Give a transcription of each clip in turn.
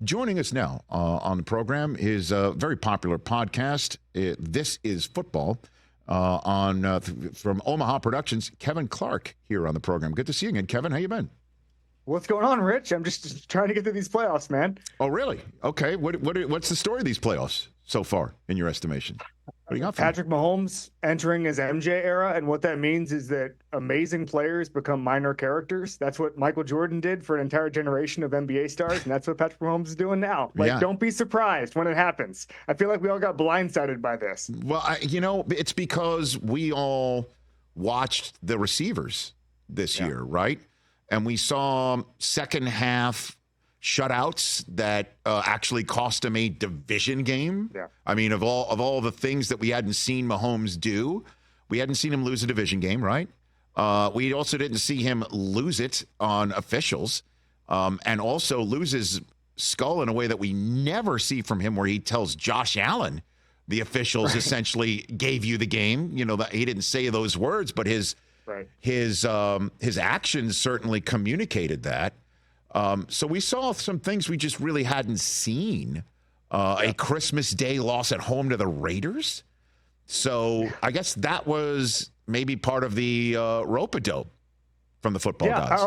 Joining us now on the program is a very popular podcast, This is Football, from Omaha Productions. Kevin Clark here on the program. Good to see you again, Kevin. How you been? What's going on, Rich? I'm just trying to get through these playoffs, man. Oh, really? Okay. What's the story of these playoffs so far, in your estimation? What do you got for Patrick Mahomes entering his MJ era, and what that means is that amazing players become minor characters. That's what Michael Jordan did for an entire generation of NBA stars, and that's what Patrick Mahomes is doing now. Don't be surprised when it happens. I feel like we all got blindsided by this. Well, it's because we all watched the receivers this year, right? And we saw second half shutouts that actually cost him a division game. Yeah. I mean, of all the things that we hadn't seen Mahomes do, we hadn't seen him lose a division game, right? We also didn't see him lose it on officials, and also lose his skull in a way that we never see from him, where he tells Josh Allen the officials essentially gave you the game. You know, that he didn't say those words, but his actions certainly communicated that. So we saw some things we just really hadn't seen. A Christmas Day loss at home to the Raiders. So I guess that was maybe part of the rope-a-dope from the football guys.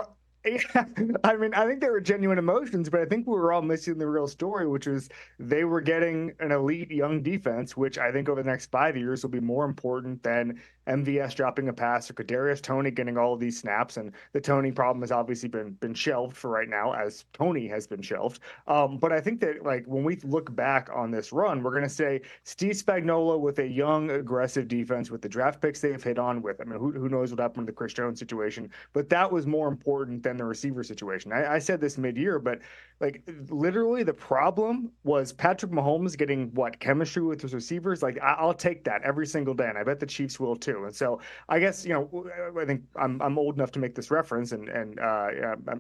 I mean, I think there were genuine emotions, but I think we were all missing the real story, which was they were getting an elite young defense, which I think over the next 5 years will be more important than MVS dropping a pass or Kadarius Toney getting all of these snaps. And the Toney problem has obviously been shelved for right now, as Toney has been shelved. But I think that, like, when we look back on this run, we're going to say Steve Spagnuolo with a young, aggressive defense with the draft picks they've hit on with. I mean, who knows what happened to the Chris Jones situation, but that was more important than the receiver situation. I said this mid-year, but like literally the problem was Patrick Mahomes getting chemistry with his receivers. Like I'll take that every single day, and I bet the Chiefs will too. And so I guess, I think I'm old enough to make this reference, and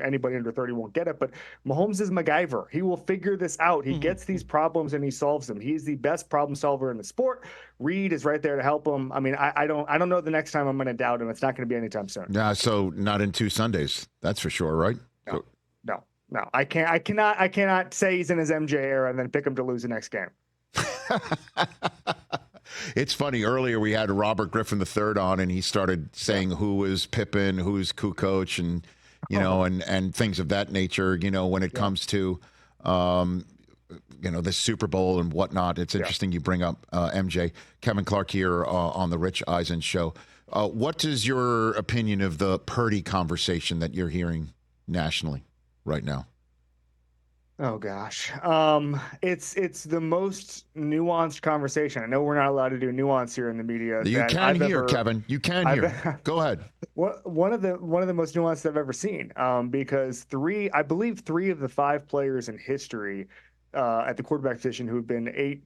anybody under 30 won't get it, but Mahomes is MacGyver. He will figure this out. He gets these problems and he solves them. He's the best problem solver in the sport. Reed is right there to help him. I mean, I don't know the next time I'm going to doubt him. It's not going to be anytime soon. Yeah, so not in 2 Sundays. That's for sure, right? No. I cannot say he's in his MJ era and then pick him to lose the next game. It's funny. Earlier we had Robert Griffin III on, and he started saying who is Pippen, who's Kukoc, and and things of that nature. When it comes to the Super Bowl and whatnot. It's interesting you bring up MJ. Kevin Clark here on the Rich Eisen Show. What is your opinion of the Purdy conversation that you're hearing nationally right now? Oh gosh, it's the most nuanced conversation. I know we're not allowed to do nuance here in the media. You can hear, Kevin. You can hear. Go ahead. One of the most nuanced I've ever seen. Because I believe three of the 5 players in history at the quarterback position who've been 8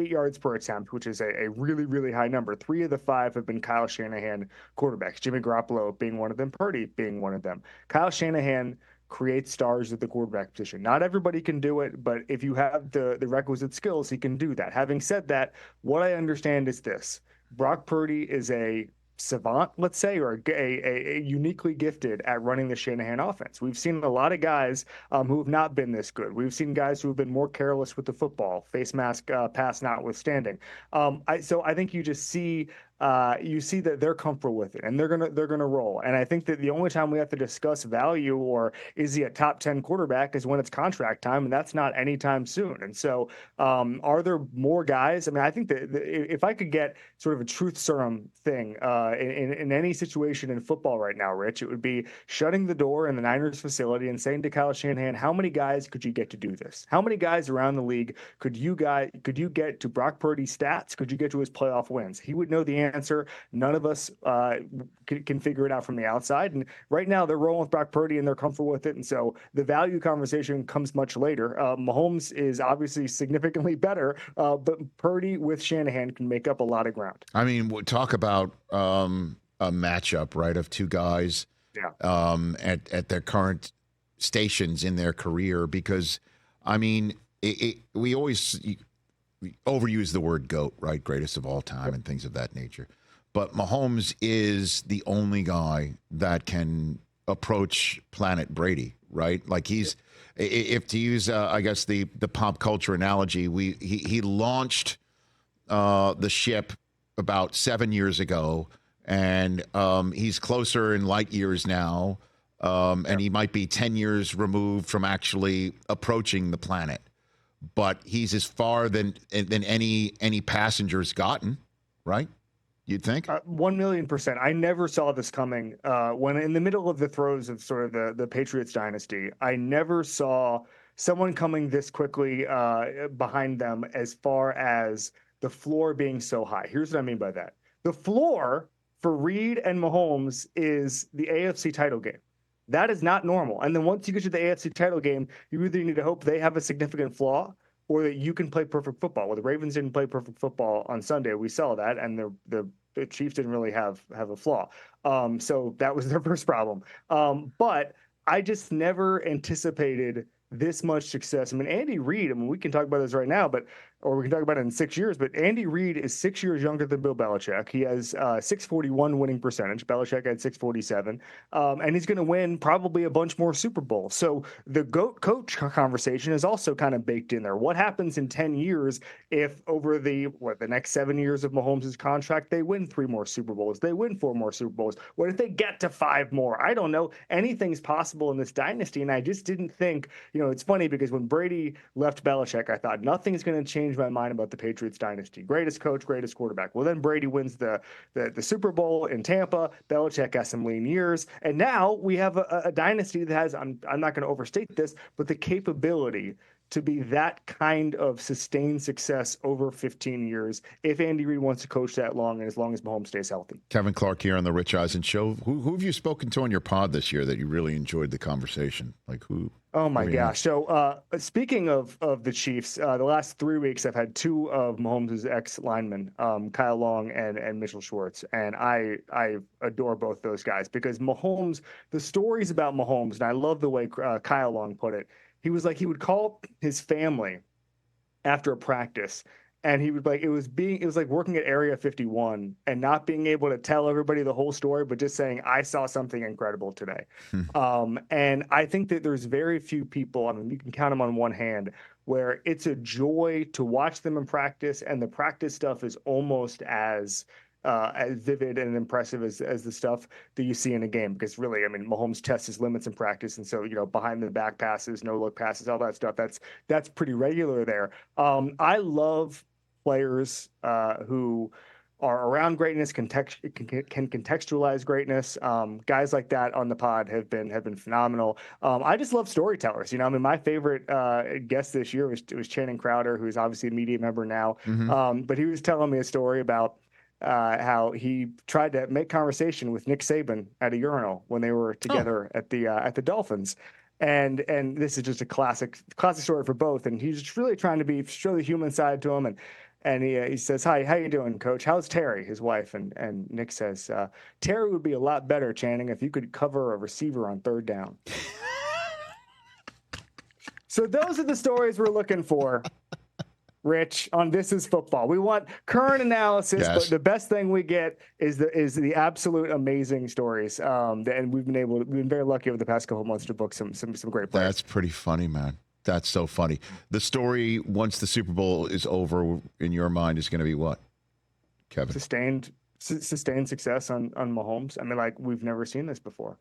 yards per attempt, which is a really, really high number. 3 of the 5 have been Kyle Shanahan quarterbacks. Jimmy Garoppolo being one of them, Purdy being one of them. Kyle Shanahan create stars at the quarterback position. Not everybody can do it, but if you have the requisite skills, he can do that. Having said that, what I understand is this. Brock Purdy is a savant, let's say, or a uniquely gifted at running the Shanahan offense. We've seen a lot of guys who have not been this good. We've seen guys who have been more careless with the football, face mask pass notwithstanding. So I think you just see that they're comfortable with it and they're gonna roll. And I think that the only time we have to discuss value or is he a top 10 quarterback is when it's contract time, and that's not anytime soon. And so are there more guys? I mean, I think that if I could get sort of a truth serum thing in any situation in football right now, Rich, it would be shutting the door in the Niners facility and saying to Kyle Shanahan, how many guys could you get to do this? How many guys around the league could you get to Brock Purdy's stats? Could you get to his playoff wins? He would know the answer. None of us can figure it out from the outside. And right now they're rolling with Brock Purdy and they're comfortable with it. And so the value conversation comes much later. Mahomes is obviously significantly better, but Purdy with Shanahan can make up a lot of ground. I mean, we'll talk about a matchup, right, of 2 guys at their current stations in their career, because, I mean, we always overuse the word GOAT, right? Greatest of all time and things of that nature. But Mahomes is the only guy that can approach Planet Brady right? Like if to use, I guess the pop culture analogy, he launched the ship about 7 years ago, and he's closer in light years now, and he might be 10 years removed from actually approaching the planet. But he's as far than any passenger's gotten, right? You'd think? 1,000,000%. I never saw this coming. When in the middle of the throes of sort of the Patriots dynasty, I never saw someone coming this quickly behind them as far as the floor being so high. Here's what I mean by that. The floor for Reed and Mahomes is the AFC title game. That is not normal. And then once you get to the AFC title game, you either need to hope they have a significant flaw or that you can play perfect football. Well, the Ravens didn't play perfect football on Sunday. We saw that, and the Chiefs didn't really have a flaw. So that was their first problem. But I just never anticipated this much success. I mean, Andy Reid, we can talk about this right now, or we can talk about it in 6 years, but Andy Reid is 6 years younger than Bill Belichick. He has 641 winning percentage. Belichick had 647. And he's going to win probably a bunch more Super Bowls. So the GOAT coach conversation is also kind of baked in there. What happens in 10 years if over the next 7 years of Mahomes' contract, they win 3 more Super Bowls, they win 4 more Super Bowls? What if they get to 5 more? I don't know. Anything's possible in this dynasty. And I just didn't think, it's funny because when Brady left Belichick, I thought nothing's going to change my mind about the Patriots dynasty. Greatest coach, greatest quarterback. Well, then Brady wins the Super Bowl in Tampa. Belichick has some lean years. And now we have a dynasty that has, I'm not going to overstate this, but the capability to be that kind of sustained success over 15 years if Andy Reid wants to coach that long and as long as Mahomes stays healthy. Kevin Clark here on the Rich Eisen Show. Who have you spoken to on your pod this year that you really enjoyed the conversation? Like who? Oh my gosh. So speaking of the Chiefs, the last 3 weeks I've had 2 of Mahomes' ex-linemen, Kyle Long and Mitchell Schwartz. And I adore both those guys because Mahomes, the stories about Mahomes, and I love the way Kyle Long put it, he would call his family after a practice, and he would it was like working at Area 51 and not being able to tell everybody the whole story, but just saying, I saw something incredible today. And I think that there's very few people, you can count them on one hand, where it's a joy to watch them in practice, and the practice stuff is almost as vivid and impressive as the stuff that you see in a game. Because really, Mahomes tests his limits in practice, and so behind the back passes, no look passes, all that stuff, that's pretty regular there. I love players who are around greatness, can contextualize greatness. Guys like that on the pod have been phenomenal. I just love storytellers. My favorite guest this year was Channing Crowder, who's obviously a media member now. But he was telling me a story about how he tried to make conversation with Nick Saban at a urinal when they were together at the Dolphins. And this is just a classic story for both. And he's just really trying to show the human side to him. And he says, "Hi, how you doing, Coach? How's Terry, his wife?" And Nick says, "Terry would be a lot better, Channing, if you could cover a receiver on 3rd down." So those are the stories we're looking for, Rich, on This Is Football. We want current analysis, but the best thing we get is the absolute amazing stories. And we've been very lucky over the past couple of months to book some great players. That's pretty funny, man. That's so funny. The story, once the Super Bowl is over, in your mind, is going to be what, Kevin? Sustained success on Mahomes. We've never seen this before.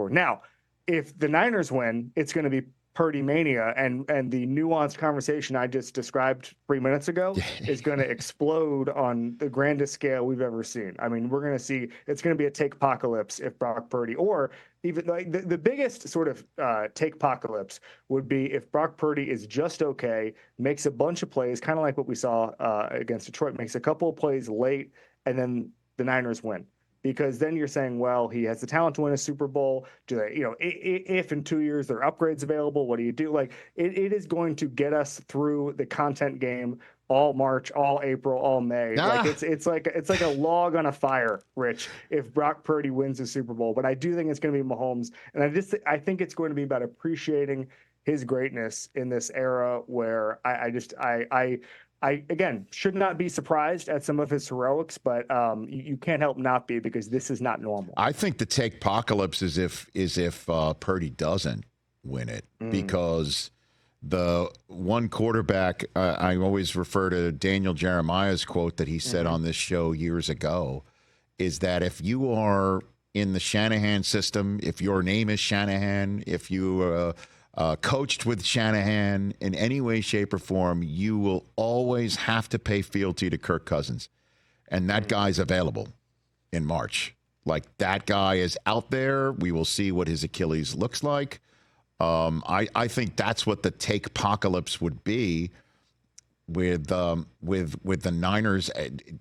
Now, if the Niners win, it's going to be Purdy mania, and the nuanced conversation I just described 3 minutes ago is going to explode on the grandest scale we've ever seen. We're going to see it's going to be a take-apocalypse if Brock Purdy, or even the biggest sort of take-apocalypse would be if Brock Purdy is just okay, makes a bunch of plays, kind of like what we saw against Detroit, makes a couple of plays late, and then the Niners win. Because then you're saying, well, he has the talent to win a Super Bowl. Do they, if in 2 years there are upgrades available, what do you do? It is going to get us through the content game all March, all April, all May. It's like a log on a fire, Rich, if Brock Purdy wins the Super Bowl. But I do think it's going to be Mahomes, and I think it's going to be about appreciating his greatness in this era where I I again should not be surprised at some of his heroics, but you can't help not be, because this is not normal. I think the take apocalypse is if Purdy doesn't win it, because the one quarterback, I always refer to Daniel Jeremiah's quote that he said on this show years ago, is that if you are in the Shanahan system, if your name is Shanahan, if you coached with Shanahan in any way, shape, or form, you will always have to pay fealty to Kirk Cousins. And that guy's available in March. Like, that guy is out there. We will see what his Achilles looks like. I think that's what the take apocalypse would be with the Niners.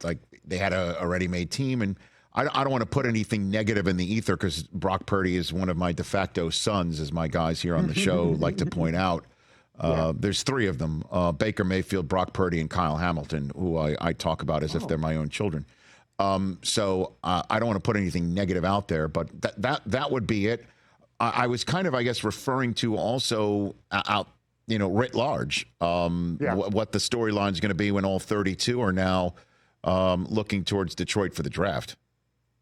Like, they had a ready-made team, and I don't want to put anything negative in the ether, because Brock Purdy is one of my de facto sons, as my guys here on the show like to point out. There's three of them: Baker Mayfield, Brock Purdy, and Kyle Hamilton, who I talk about as if they're my own children. So I don't want to put anything negative out there, but that would be it. I was kind of, I guess, referring to also out, writ large, what the storyline is going to be when all 32 are now looking towards Detroit for the draft.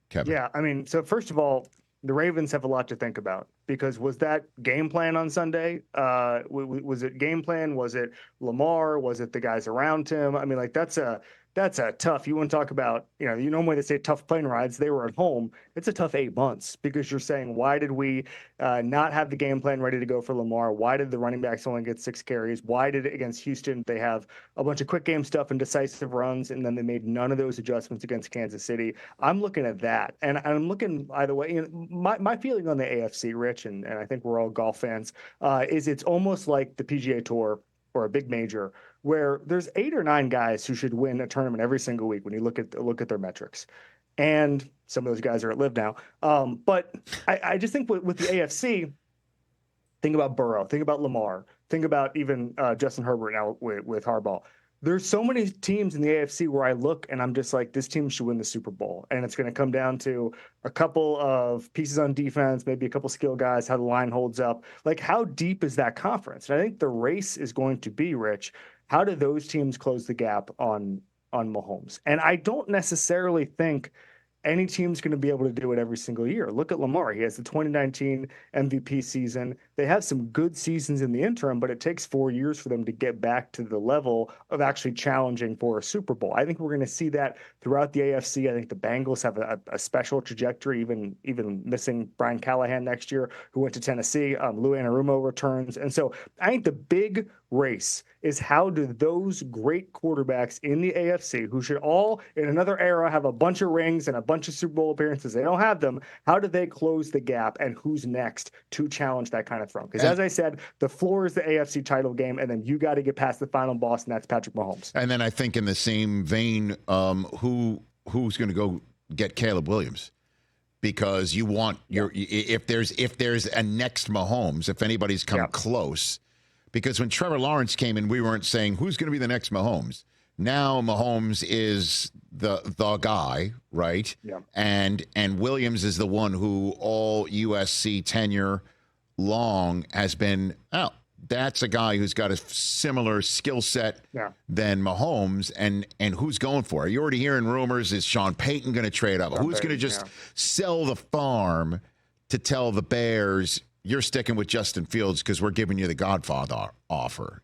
Kevin. Yeah, I mean, so first of all, the Ravens have a lot to think about, because was that game plan on Sunday? Was it game plan? Was it Lamar? Was it the guys around him? I mean, like, that's a tough, you want to talk about, you normally they say tough plane rides. They were at home. It's a tough 8 months, because you're saying, why did we not have the game plan ready to go for Lamar? Why did the running backs only get 6 carries? Why did against Houston they have a bunch of quick game stuff and decisive runs, and then they made none of those adjustments against Kansas City? I'm looking at that, and I'm looking either way. My feeling on the AFC, Rich, and I think we're all golf fans, is it's almost like the PGA Tour or a big major, where there's 8 or 9 guys who should win a tournament every single week when you look at their metrics. And some of those guys are at LIV now. But I just think with the AFC, think about Burrow, think about Lamar, think about even Justin Herbert now with Harbaugh. There's so many teams in the AFC where I look and I'm just like, this team should win the Super Bowl. And it's going to come down to a couple of pieces on defense, maybe a couple skill guys, how the line holds up. Like, how deep is that conference? And I think the race is going to be, Rich, how do those teams close the gap on Mahomes? And I don't necessarily think any team's going to be able to do it every single year. Look at Lamar. He has the 2019 MVP season. They have some good seasons in the interim, but it takes 4 years for them to get back to the level of actually challenging for a Super Bowl. I think we're going to see that throughout the AFC. I think the Bengals have a special trajectory, even missing Brian Callahan next year, who went to Tennessee. Lou Anarumo returns. And so I think the big race is, how do those great quarterbacks in the AFC, who should all in another era have a bunch of rings and a bunch of Super Bowl appearances, they don't have them, how do they close the gap, and who's next to challenge that kind of throne? Because as I said, the floor is the AFC title game, and then you got to get past the final boss, and that's Patrick Mahomes. And then I think in the same vein, who's going to go get Caleb Williams? Because you want if there's a next Mahomes, if anybody's come close. Because when Trevor Lawrence came in, we weren't saying who's going to be the next Mahomes. Now Mahomes is the guy, right? Yeah. And Williams is the one who all USC tenure long has been, that's a guy who's got a similar skill set than Mahomes, and who's going for it? You're already hearing rumors, is Sean Payton going to trade up? Who's going to just sell the farm to tell the Bears, you're sticking with Justin Fields because we're giving you the Godfather offer,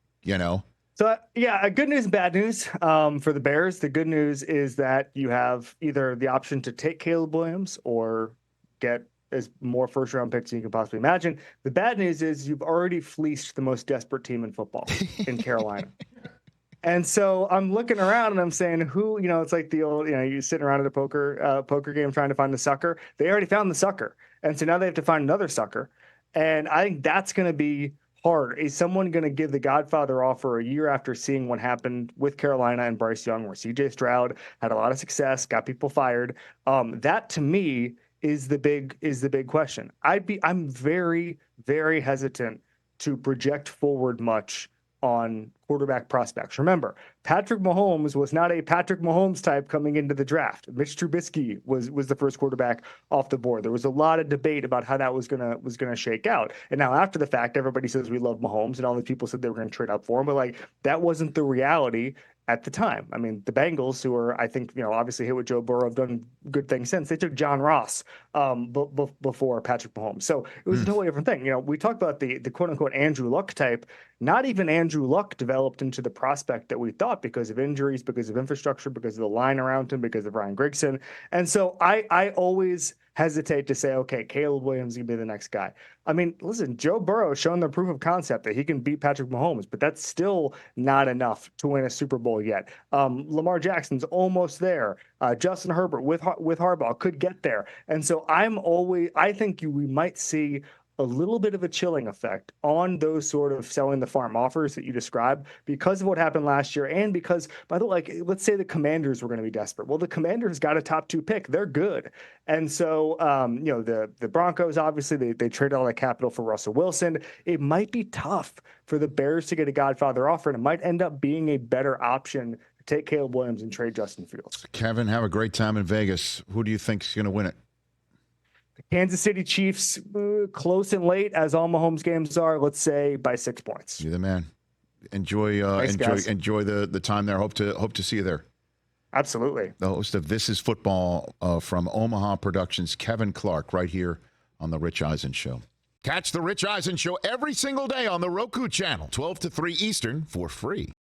So, good news and bad news for the Bears. The good news is that you have either the option to take Caleb Williams or get as more first-round picks as you can possibly imagine. The bad news is you've already fleeced the most desperate team in football in Carolina. And so I'm looking around and I'm saying, who, it's like the old, you sitting around at a poker game trying to find the sucker. They already found the sucker. And so now they have to find another sucker. And I think that's going to be hard. Is someone going to give the Godfather offer a year after seeing what happened with Carolina and Bryce Young, where CJ Stroud had a lot of success, got people fired? That to me is the big question. I'm very, very hesitant to project forward much on quarterback prospects. Remember, Patrick Mahomes was not a Patrick Mahomes type coming into the draft. Mitch Trubisky was the first quarterback off the board. There was a lot of debate about how that was gonna shake out. And now after the fact, everybody says we love Mahomes, and all the people said they were going to trade up for him, but like that wasn't the reality at the time. I mean, the Bengals, who are, I think, obviously hit with Joe Burrow, have done good things since. They took John Ross before Patrick Mahomes. So it was a totally different thing. We talked about the quote unquote Andrew Luck type. Not even Andrew Luck developed into the prospect that we thought because of injuries, because of infrastructure, because of the line around him, because of Ryan Grigson. And so I always hesitate to say, okay, Caleb Williams is going to be the next guy. I mean, listen, Joe Burrow has shown the proof of concept that he can beat Patrick Mahomes, but that's still not enough to win a Super Bowl yet. Lamar Jackson's almost there. Justin Herbert with Harbaugh could get there. And so I think we might see a little bit of a chilling effect on those sort of selling the farm offers that you described because of what happened last year. And because, by the way, let's say the Commanders were going to be desperate. Well, the Commanders got a top 2 pick. They're good. And so, the Broncos, obviously, they traded all that capital for Russell Wilson. It might be tough for the Bears to get a Godfather offer, and it might end up being a better option to take Caleb Williams and trade Justin Fields. Kevin, have a great time in Vegas. Who do you think is going to win it? The Kansas City Chiefs, close and late, as all Mahomes games are, let's say by 6 points. You're the man. Enjoy the time there. Hope to see you there. Absolutely. The host of This Is Football from Omaha Productions, Kevin Clark, right here on The Rich Eisen Show. Catch The Rich Eisen Show every single day on the Roku channel, 12 to 3 Eastern, for free.